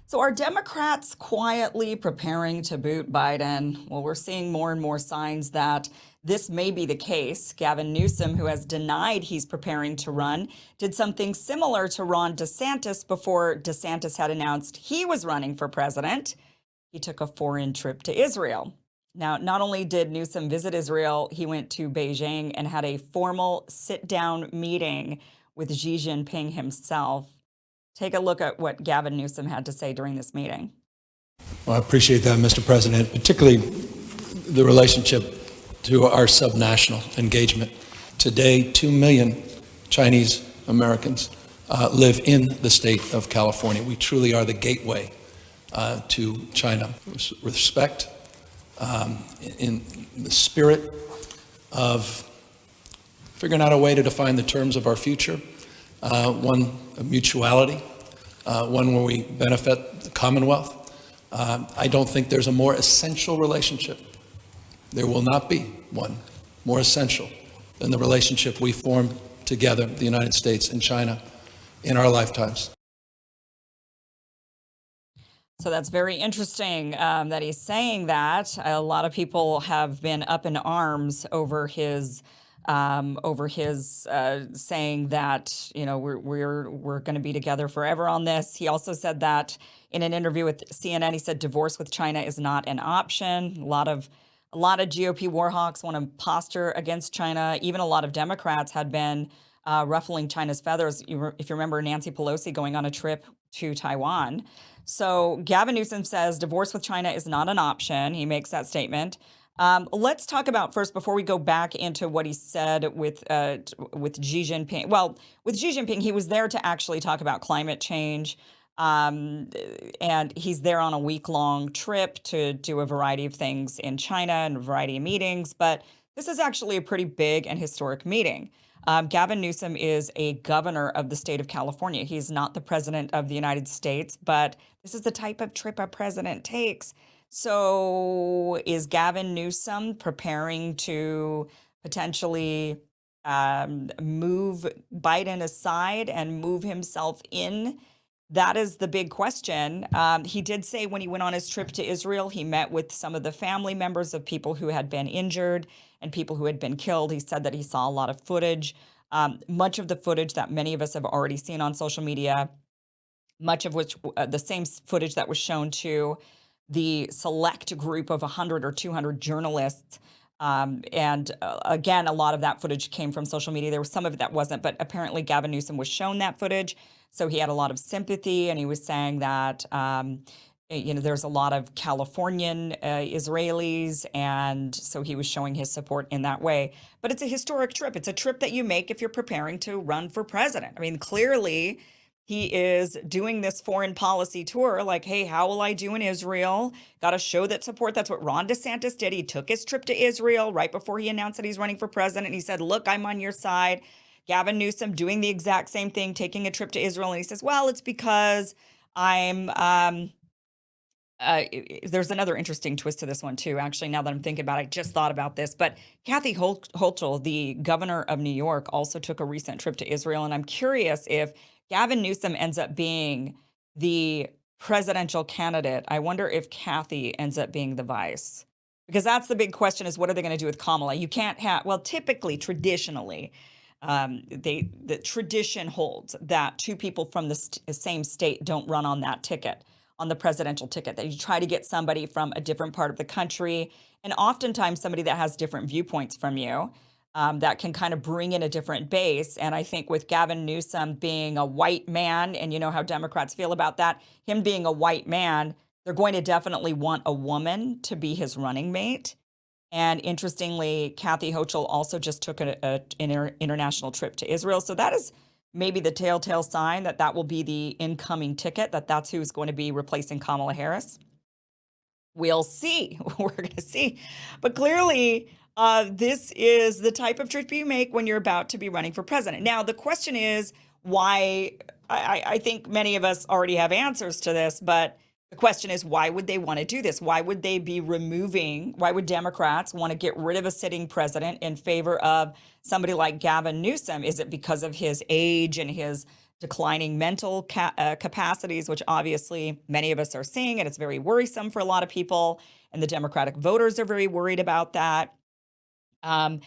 So are Democrats quietly preparing to boot Biden? Well, we're seeing more and more signs that this may be the case. Gavin Newsom, who has denied he's preparing to run, did something similar to Ron DeSantis before DeSantis had announced he was running for president. He took a foreign trip to Israel. Now, not only did Newsom visit Israel, he went to Beijing and had a formal sit-down meeting with Xi Jinping himself. Take a look at what Gavin Newsom had to say during this meeting. Well, I appreciate that, Mr. President, particularly the relationship to our subnational engagement. Today, 2 million Chinese Americans live in the state of California. We truly are the gateway to China. With respect, in the spirit of figuring out a way to define the terms of our future, one of mutuality, one where we benefit the Commonwealth. I don't think there's a more essential relationship. There will not be one more essential than the relationship we formed together, the United States and China, in our lifetimes. So that's very interesting that he's saying that. A lot of people have been up in arms over his saying that, you know, we're going to be together forever on this. He also said that in an interview with CNN. He said divorce with China is not an option. A lot of GOP war hawks want to posture against China. Even a lot of Democrats had been ruffling China's feathers. If you remember Nancy Pelosi going on a trip to Taiwan. So Gavin Newsom says divorce with China is not an option. He makes that statement. Let's talk about first, before we go back into what he said with Xi Jinping. Well, with Xi Jinping, he was there to actually talk about climate change. And he's there on a week-long trip to do a variety of things in China and a variety of meetings. But this is actually a pretty big and historic meeting. Gavin Newsom is a governor of the state of California. He's not the president of the United States, but this is the type of trip a president takes. So is Gavin Newsom preparing to potentially move Biden aside and move himself in? That is the big question. He did say when he went on his trip to Israel, he met with some of the family members of people who had been injured and people who had been killed. He said that he saw a lot of footage, much of the footage that many of us have already seen on social media, much of which the same footage that was shown to the select group of 100 or 200 journalists. Again, a lot of that footage came from social media. There was some of it that wasn't, but apparently Gavin Newsom was shown that footage. So he had a lot of sympathy, and he was saying that, there's a lot of Californian Israelis, and so he was showing his support in that way. But it's a historic trip. It's a trip that you make if you're preparing to run for president. I mean, clearly he is doing this foreign policy tour like, hey, how will I do in Israel? Got to show that support. That's what Ron DeSantis did. He took his trip to Israel right before he announced that he's running for president. He said, look, I'm on your side. Gavin Newsom doing the exact same thing, taking a trip to Israel. And he says, well, it's because I'm, there's another interesting twist to this one too. Actually, now that I'm thinking about it, I just thought about this, but Kathy Hochul, the governor of New York, also took a recent trip to Israel. And I'm curious if Gavin Newsom ends up being the presidential candidate. I wonder if Kathy ends up being the vice, because that's the big question, is what are they going to do with Kamala? You can't have, well, typically, traditionally, the tradition holds that two people from the same state don't run on that ticket, on the presidential ticket, that you try to get somebody from a different part of the country, and oftentimes somebody that has different viewpoints from you, that can kind of bring in a different base. And I think with Gavin Newsom being a white man, and you know how Democrats feel about that, him being a white man, they're going to definitely want a woman to be his running mate. And interestingly, Kathy Hochul also just took an international trip to Israel. So that is maybe the telltale sign that that will be the incoming ticket, that's who's going to be replacing Kamala Harris. We'll see. We're going to see. But clearly, this is the type of trip you make when you're about to be running for president. Now, the question is why. I think many of us already have answers to this, but the question is, why would they want to do this? Why would they be why would Democrats want to get rid of a sitting president in favor of somebody like Gavin Newsom? Is it because of his age and his declining mental capacities, which obviously many of us are seeing, and it's very worrisome for a lot of people. And the Democratic voters are very worried about that. Um,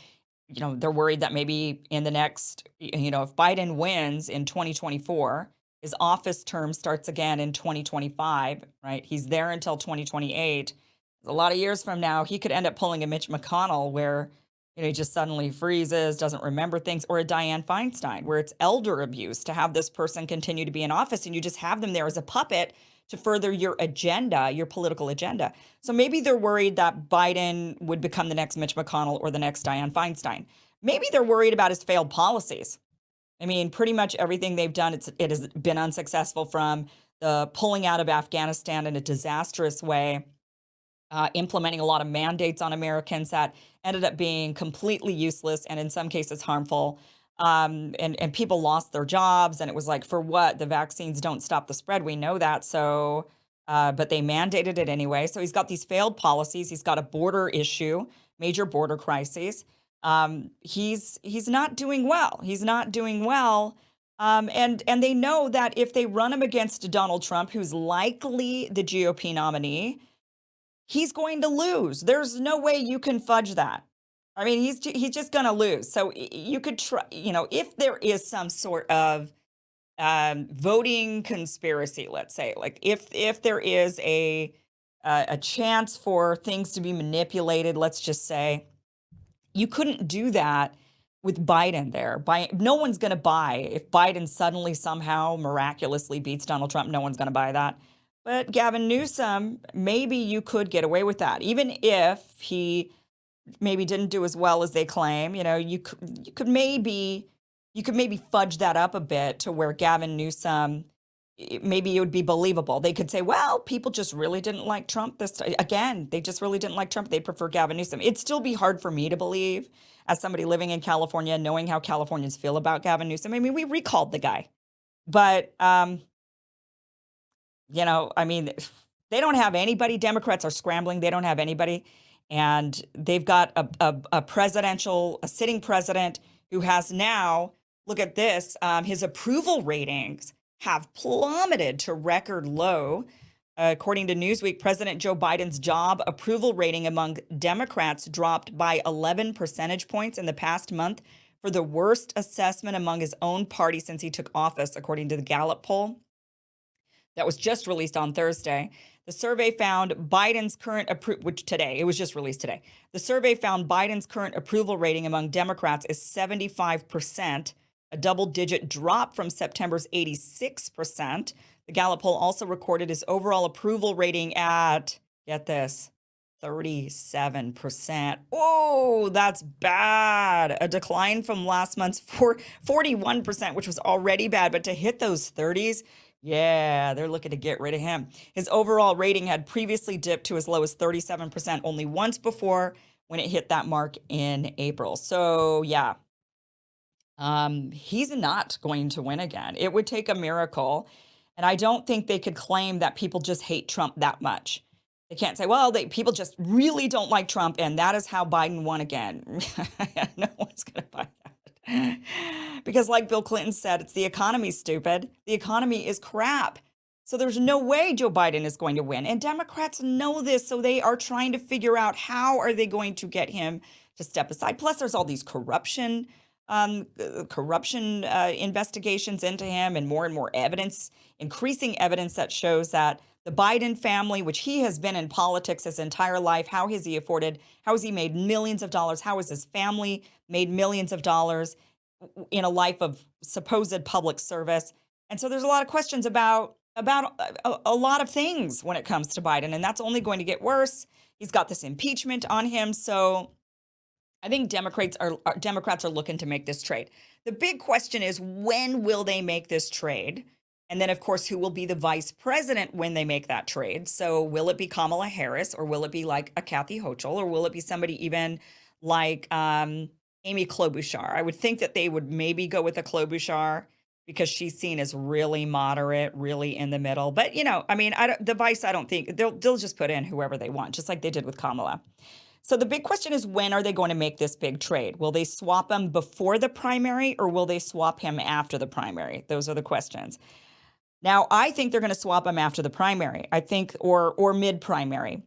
they're worried that maybe in the next, if Biden wins in 2024, his office term starts again in 2025, right? He's there until 2028. A lot of years from now, he could end up pulling a Mitch McConnell where, he just suddenly freezes, doesn't remember things, or a Dianne Feinstein where it's elder abuse to have this person continue to be in office and you just have them there as a puppet to further your agenda, your political agenda. So maybe they're worried that Biden would become the next Mitch McConnell or the next Dianne Feinstein. Maybe they're worried about his failed policies. I mean, pretty much everything they've done, it has been unsuccessful, from the pulling out of Afghanistan in a disastrous way, implementing a lot of mandates on Americans that ended up being completely useless and in some cases harmful. And people lost their jobs, and it was like, for what? The vaccines don't stop the spread. We know that. So, but they mandated it anyway. So he's got these failed policies. He's got a border issue, major border crises. He's not doing well. He's not doing well. And they know that if they run him against Donald Trump, who's likely the GOP nominee, he's going to lose. There's no way you can fudge that. I mean, he's just going to lose. So you could try, if there is some sort of voting conspiracy, let's say, like if there is a chance for things to be manipulated, let's just say, you couldn't do that with Biden there. No one's going to buy if Biden suddenly somehow miraculously beats Donald Trump. No one's going to buy that. But Gavin Newsom, maybe you could get away with that, even if he maybe didn't do as well as they claim. You could maybe fudge that up a bit to where Gavin Newsom, maybe it would be believable. They could say, well, people just really didn't like Trump this time. Again, they just really didn't like Trump. They prefer Gavin Newsom. It'd still be hard for me to believe, as somebody living in California, knowing how Californians feel about Gavin Newsom. I mean, we recalled the guy, but they don't have anybody. Democrats are scrambling. They don't have anybody. And they've got a sitting president who has now, look at this, his approval ratings have plummeted to record low. According to Newsweek, President Joe Biden's job approval rating among Democrats dropped by 11 percentage points in the past month, for the worst assessment among his own party since he took office, according to the Gallup poll that was just released on Thursday. The survey found Biden's current it was just released today. The survey found Biden's current approval rating among Democrats is 75%, a double-digit drop from September's 86%. The Gallup poll also recorded his overall approval rating at, get this, 37%. Oh, that's bad. A decline from last month's 41%, which was already bad, but to hit those 30s, yeah, they're looking to get rid of him. His overall rating had previously dipped to as low as 37% only once before, when it hit that mark in April. So yeah, he's not going to win again. It would take a miracle. And I don't think they could claim that people just hate Trump that much. They can't say, well, people just really don't like Trump, and that is how Biden won again. No one's going to buy that. Because like Bill Clinton said, it's the economy, stupid. The economy is crap. So there's no way Joe Biden is going to win. And Democrats know this, so they are trying to figure out how are they going to get him to step aside. Plus, there's all these corruption investigations into him, and more evidence, increasing evidence that shows that the Biden family, which he has been in politics his entire life, how has he made millions of dollars? How has his family made millions of dollars in a life of supposed public service? And so there's a lot of questions about a lot of things when it comes to Biden, and that's only going to get worse. He's got this impeachment on him. So I think Democrats are looking to make this trade. The big question is, when will they make this trade? And then, of course, who will be the vice president when they make that trade? So will it be Kamala Harris, or will it be like a Kathy Hochul, or will it be somebody even like Amy Klobuchar? I would think that they would maybe go with a Klobuchar, because she's seen as really moderate, really in the middle. But, the vice, I don't think, they'll just put in whoever they want, just like they did with Kamala. So the big question is, when are they going to make this big trade? Will they swap him before the primary, or will they swap him after the primary? Those are the questions. Now, I think they're going to swap him after the primary. I think, or mid primary.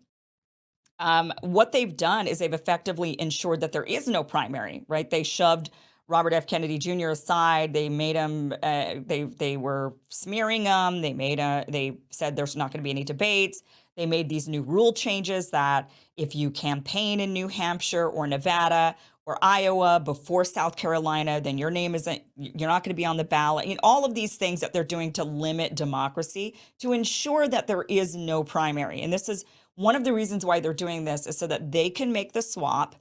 What they've done is they've effectively ensured that there is no primary, right? They shoved Robert F. Kennedy Jr. aside. They made him. They were smearing him. They said there's not going to be any debates. They made these new rule changes that if you campaign in New Hampshire or Nevada or Iowa before South Carolina, then your name isn't. You're not going to be on the ballot. You know, all of these things that they're doing to limit democracy to ensure that there is no primary. And this is one of the reasons why they're doing this, is so that they can make the swap,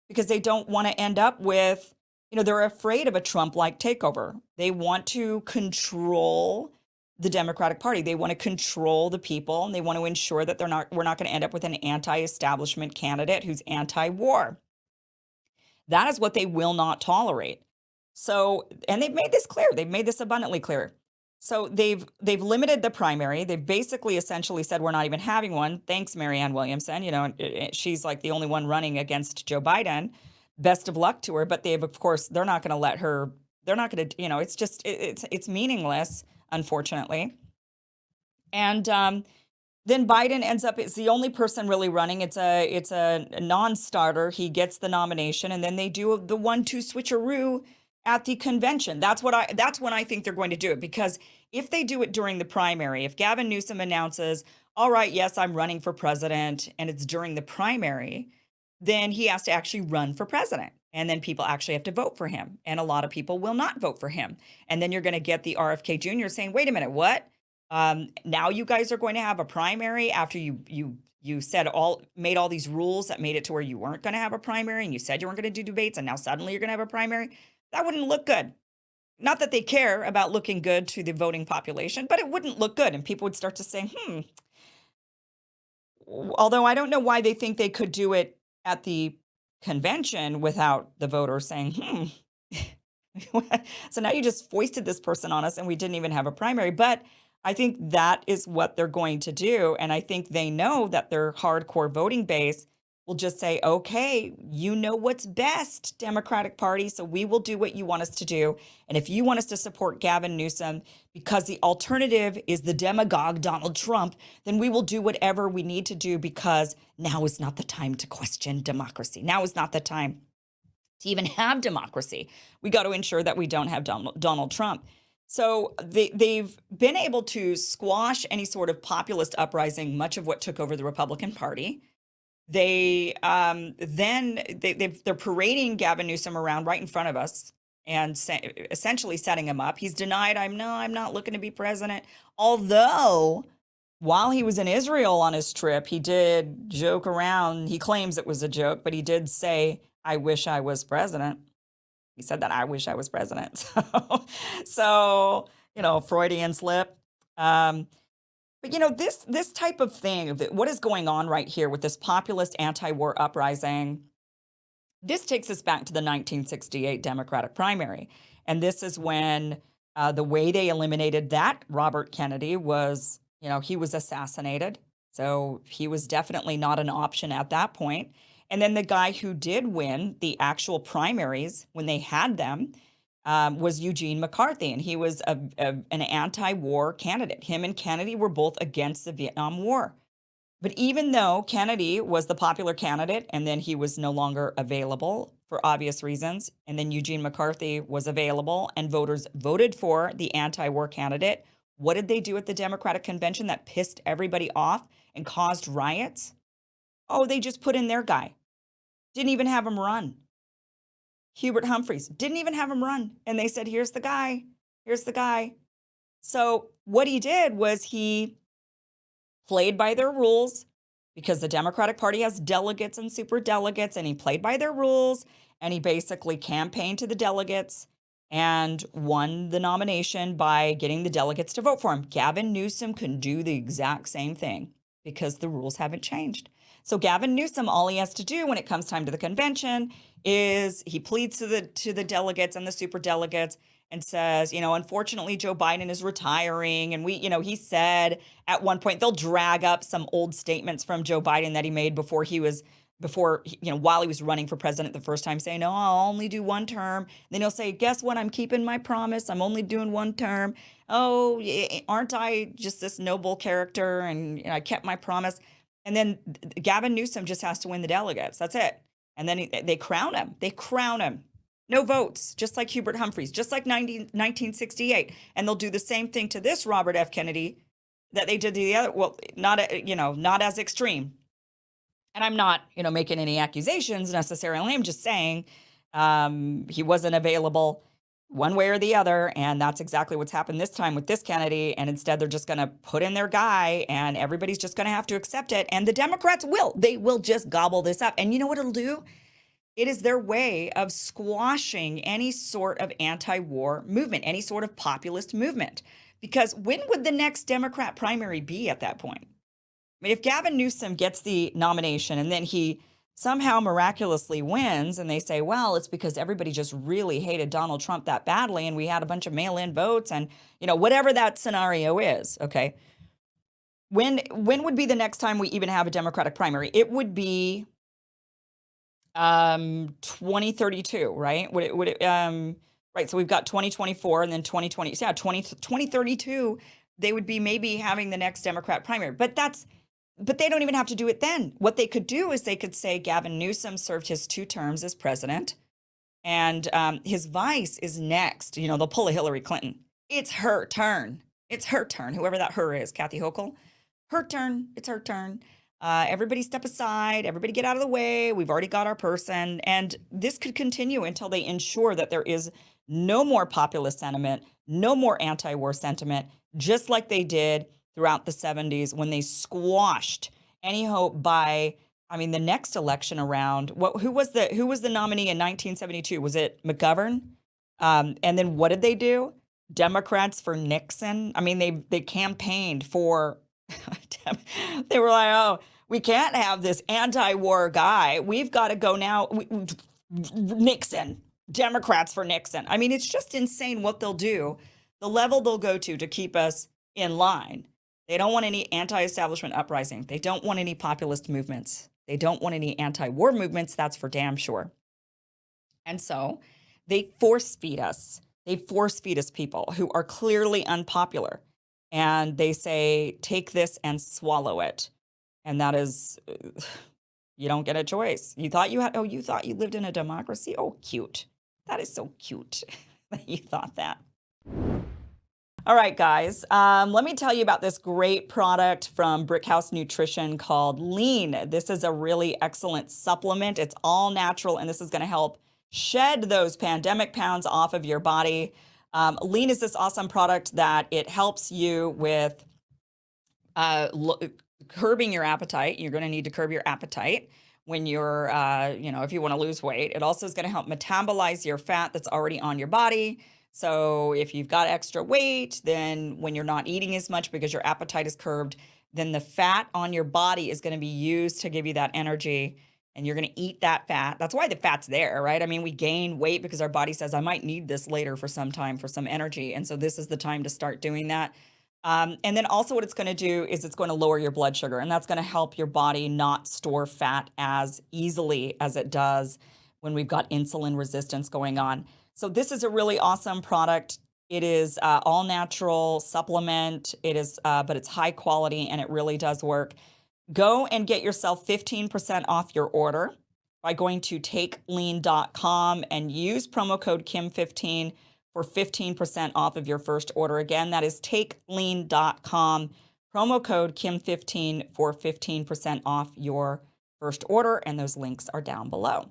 because they don't want to end up with, they're afraid of a Trump-like takeover. They want to control the Democratic Party. They want to control the people, and they want to ensure that we're not going to end up with an anti-establishment candidate who's anti-war. That is what they will not tolerate. So, and they've made this clear. They've made this abundantly clear. So they've limited the primary. They've basically essentially said we're not even having one. Thanks, Marianne Williamson. She's like the only one running against Joe Biden. Best of luck to her. But they're not going to let her. They're not going to. It's just it's meaningless, unfortunately. And then Biden ends up, it's the only person really running. It's a non-starter. He gets the nomination, and then they do the 1-2 switcheroo at the convention. That's when I think they're going to do it, because if they do it during the primary, if Gavin Newsom announces, all right, yes, I'm running for president, and it's during the primary, then he has to actually run for president. And then people actually have to vote for him. And a lot of people will not vote for him. And then you're going to get the RFK Jr. saying, wait a minute, what? Now you guys are going to have a primary after you made all these rules that made it to where you weren't going to have a primary, and you said you weren't going to do debates, and now suddenly you're going to have a primary. That wouldn't look good. Not that they care about looking good to the voting population, but it wouldn't look good. And people would start to say, although I don't know why they think they could do it at the convention without the voters saying, so now you just foisted this person on us and we didn't even have a primary. But I think that is what they're going to do. And I think they know that their hardcore voting base will just say, okay, you know what's best, Democratic Party, so we will do what you want us to do. And if you want us to support Gavin Newsom because the alternative is the demagogue Donald Trump, then we will do whatever we need to do, because now is not the time to question democracy. Now is not the time to even have democracy. We got to ensure that we don't have Donald Trump. So they've been able to squash any sort of populist uprising, much of what took over the Republican Party. They're parading Gavin Newsom around right in front of us and essentially setting him up. He's denied, I'm not looking to be president. Although, while he was in Israel on his trip, he did joke around. He claims it was a joke, but he did say, I wish I was president. He said that, I wish I was president. So Freudian slip. But this type of thing, what is going on right here with this populist anti-war uprising, this takes us back to the 1968 Democratic primary. And this is when the way they eliminated that Robert Kennedy was, he was assassinated. So he was definitely not an option at that point. And then the guy who did win the actual primaries when they had them was Eugene McCarthy, and he was an anti-war candidate. Him and Kennedy were both against the Vietnam War. But even though Kennedy was the popular candidate, and then he was no longer available for obvious reasons, and then Eugene McCarthy was available, and voters voted for the anti-war candidate, what did they do at the Democratic Convention that pissed everybody off and caused riots? Oh, they just put in their guy. Didn't even have him run. Hubert Humphreys, didn't even have him run. And they said, here's the guy. Here's the guy. So what he did was he played by their rules, because the Democratic Party has delegates and super delegates, and he played by their rules, and he basically campaigned to the delegates and won the nomination by getting the delegates to vote for him. Gavin Newsom can do the exact same thing because the rules haven't changed. So Gavin Newsom, all he has to do when it comes time to the convention is he pleads to the delegates and the super delegates and says, unfortunately, Joe Biden is retiring. And he said at one point, they'll drag up some old statements from Joe Biden that he made before he was before, while he was running for president the first time, saying, no, I'll only do one term. Then he'll say, guess what? I'm keeping my promise. I'm only doing one term. Oh, aren't I just this noble character? And I kept my promise. And then Gavin Newsom just has to win the delegates. That's it. And then they crown him. They crown him. No votes, just like Hubert Humphreys, just like 1968. And they'll do the same thing to this Robert F. Kennedy that they did to the other. Well, not as extreme. And I'm not, making any accusations necessarily. I'm just saying he wasn't available one way or the other. And that's exactly what's happened this time with this Kennedy. And instead, they're just going to put in their guy and everybody's just going to have to accept it. And the Democrats they will just gobble this up. And you know what it'll do? It is their way of squashing any sort of anti-war movement, any sort of populist movement. Because when would the next Democrat primary be at that point? I mean, if Gavin Newsom gets the nomination and then he somehow miraculously wins and they say, well, it's because everybody just really hated Donald Trump that badly and we had a bunch of mail-in votes and, whatever that scenario is, okay? When would be the next time we even have a Democratic primary? It would be 2032, right? Right, so we've got 2024 and then 2020. Yeah, 2032, they would be maybe having the next Democrat primary. But they don't even have to do it then. What they could do is they could say Gavin Newsom served his 2 terms as president, and his vice is next. They'll pull a Hillary Clinton. It's her turn. It's her turn. Whoever that her is, Kathy Hochul. Her turn. It's her turn. Everybody step aside. Everybody get out of the way. We've already got our person. And this could continue until they ensure that there is no more populist sentiment, no more anti-war sentiment, just like they did throughout the 70s when they squashed any hope by, the next election around. Who was the nominee in 1972? Was it McGovern? And then what did they do? Democrats for Nixon. They campaigned for. They were like, oh, we can't have this anti-war guy. We've got to go now. Nixon. Democrats for Nixon. It's just insane what they'll do, the level they'll go to keep us in line. They don't want any anti-establishment uprising. They don't want any populist movements. They don't want any anti-war movements. That's for damn sure. And so they force feed us. They force feed us people who are clearly unpopular. And they say, take this and swallow it. And that is, you don't get a choice. You thought you lived in a democracy? Oh, cute. That is so cute that you thought that. All right, guys, let me tell you about this great product from Brickhouse Nutrition called Lean. This is a really excellent supplement. It's all natural, and this is going to help shed those pandemic pounds off of your body. Lean is this awesome product that it helps you with curbing your appetite. You're going to need to curb your appetite when you're, if you want to lose weight. It also is going to help metabolize your fat that's already on your body. So if you've got extra weight, then when you're not eating as much because your appetite is curbed, then the fat on your body is going to be used to give you that energy. And you're going to eat that fat. That's why the fat's there, right? We gain weight because our body says, I might need this later for some time for some energy. And so this is the time to start doing that. And then also what it's going to do is it's going to lower your blood sugar. And that's going to help your body not store fat as easily as it does when we've got insulin resistance going on. So this is a really awesome product. It is all natural supplement. It is, but it's high quality and it really does work. Go and get yourself 15% off your order by going to takelean.com and use promo code Kim15 for 15% off of your first order. Again, that is takelean.com, promo code Kim15 for 15% off your first order, and those links are down below.